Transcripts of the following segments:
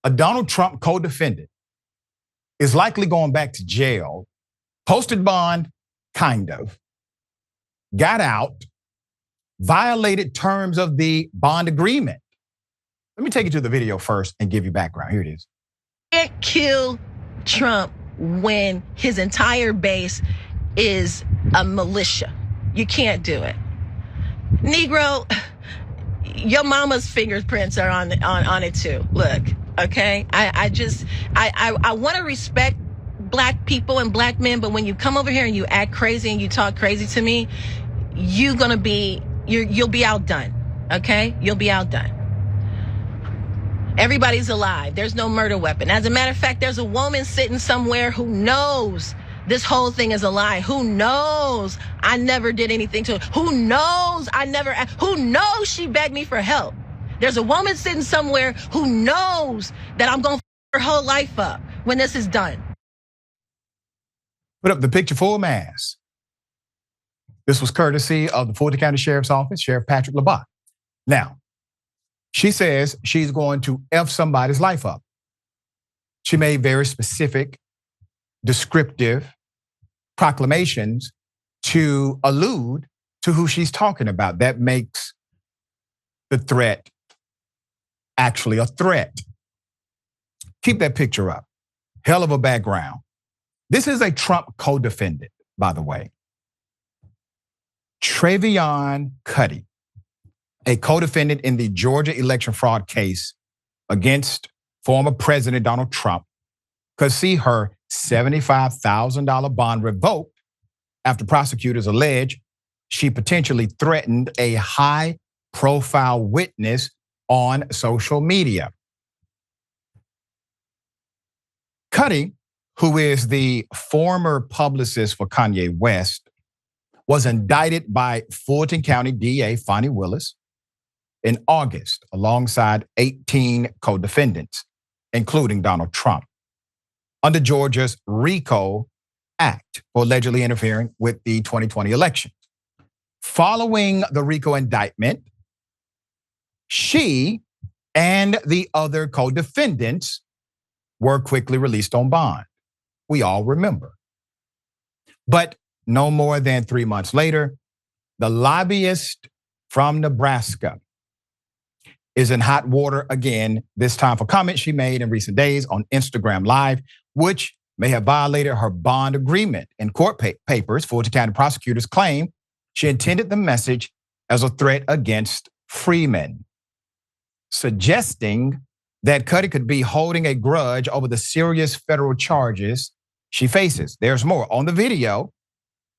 a Donald Trump co-defendant is likely going back to jail, posted bond, kind of, got out, violated terms of the bond agreement. Let me take you to the video first and give you background. Here it is. You can't kill Trump when his entire base is a militia. You can't do it. Negro, your mama's fingerprints are on it too. Look, okay? I want to respect black people and black men, but when you come over here and you act crazy and you talk crazy to me, you'll be outdone, okay? You'll be outdone. Everybody's alive. There's no murder weapon. As a matter of fact, there's a woman sitting somewhere who knows this whole thing is a lie. Who knows I never did anything to her? Who knows who knows she begged me for help? There's a woman sitting somewhere who knows that I'm going to f her whole life up when this is done. Put up the picture full mass. This was courtesy of the Fulton County Sheriff's Office, Sheriff Patrick Labat. Now, she says she's going to F somebody's life up. She made very specific, descriptive proclamations to allude to who she's talking about. That makes the threat actually a threat. Keep that picture up. Hell of a background. This is a Trump co-defendant, by the way. Trevian Kutti, a co-defendant in the Georgia election fraud case against former President Donald Trump, could see her $75,000 bond revoked after prosecutors allege she potentially threatened a high-profile witness on social media. Kutti, who is the former publicist for Kanye West, was indicted by Fulton County DA Fani Willis in August alongside 18 co-defendants, including Donald Trump, under Georgia's RICO Act for allegedly interfering with the 2020 election. Following the RICO indictment, she and the other co-defendants were quickly released on bond. We all remember. But no more than 3 months later, the lobbyist from Nebraska is in hot water again, this time for comments she made in recent days on Instagram Live, which may have violated her bond agreement. In court papers, Fulton County prosecutors claim she intended the message as a threat against Freeman, suggesting that Kutti could be holding a grudge over the serious federal charges she faces. There's more. On the video,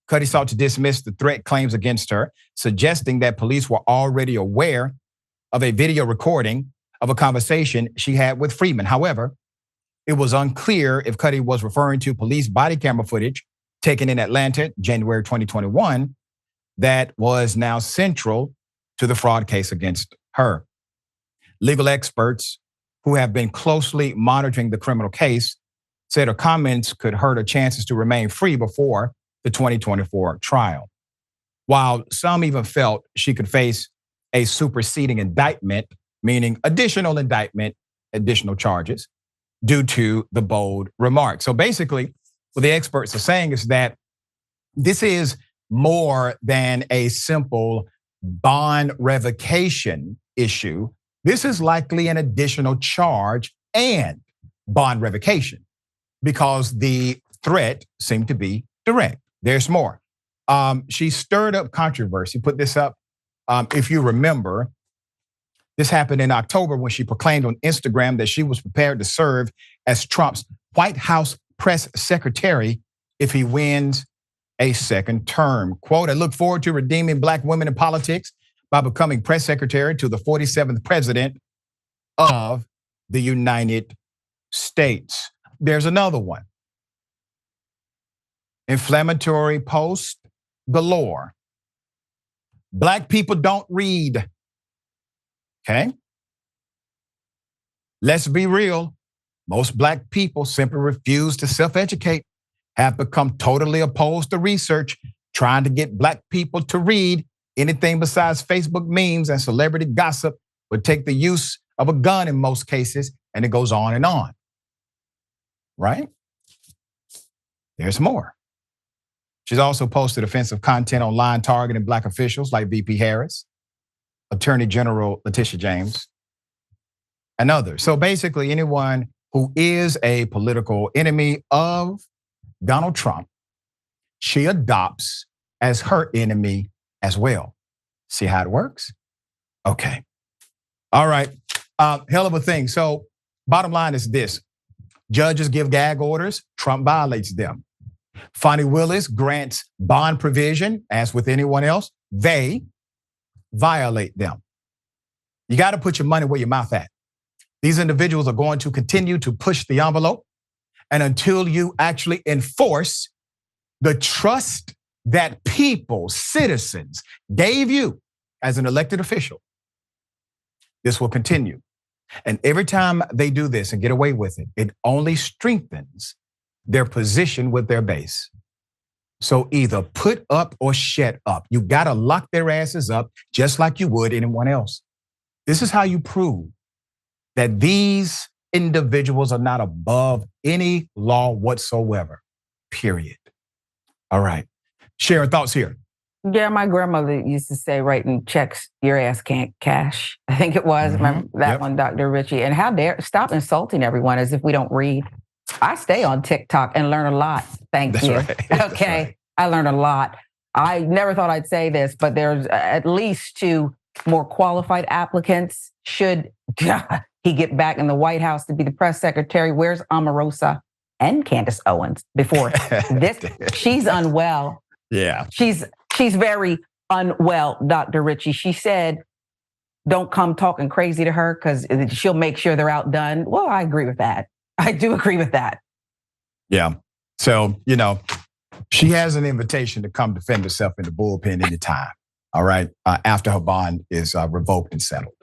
Kutti sought to dismiss the threat claims against her, suggesting that police were already aware of a video recording of a conversation she had with Freeman. However, it was unclear if Kutti was referring to police body camera footage taken in Atlanta, January 2021, that was now central to the fraud case against her. Legal experts who have been closely monitoring the criminal case said her comments could hurt her chances to remain free before the 2024 trial. While some even felt she could face a superseding indictment, meaning additional indictment, additional charges, due to the bold remarks. So basically, what the experts are saying is that this is more than a simple bond revocation issue. This is likely an additional charge and bond revocation because the threat seemed to be direct. There's more. She stirred up controversy, put this up. If you remember, this happened in October when she proclaimed on Instagram that she was prepared to serve as Trump's White House press secretary if he wins a second term. Quote, I look forward to redeeming black women in politics by becoming press secretary to the 47th president of the United States. There's another one. Inflammatory post galore. Black people don't read. Okay? Let's be real. Most black people simply refuse to self-educate, have become totally opposed to research, trying to get black people to read anything besides Facebook memes and celebrity gossip would take the use of a gun in most cases. And it goes on, right? There's more. She's also posted offensive content online targeting Black officials like VP Harris, Attorney General Letitia James, and others. So basically, anyone who is a political enemy of Donald Trump, she adopts as her enemy as well. See how it works? Okay. All right. Hell of a thing. So bottom line is this. Judges give gag orders. Trump violates them. Fani Willis grants bond provision, as with anyone else. They violate them. You got to put your money where your mouth at. These individuals are going to continue to push the envelope, and until you actually enforce the trust that people, citizens, gave you as an elected official, this will continue. And every time they do this and get away with it, it only strengthens their position with their base. So either put up or shut up. You got to lock their asses up just like you would anyone else. This is how you prove that these individuals are not above any law whatsoever, period. All right. Sharing thoughts here. Yeah, my grandmother used to say, writing checks, your ass can't cash. I think it was. Remember that one, Dr. Richey. And how dare, stop insulting everyone as if we don't read. I stay on TikTok and learn a lot. Thank you. Right. Okay. Right. I learned a lot. I never thought I'd say this, but there's at least 2 more qualified applicants. Should he get back in the White House to be the press secretary? Where's Omarosa and Candace Owens before this? She's unwell. Yeah. She's very unwell, Dr. Richey. She said, don't come talking crazy to her because she'll make sure they're outdone. Well, I agree with that. I do agree with that. Yeah. So, she has an invitation to come defend herself in the bullpen anytime. All right. After her bond is revoked and settled.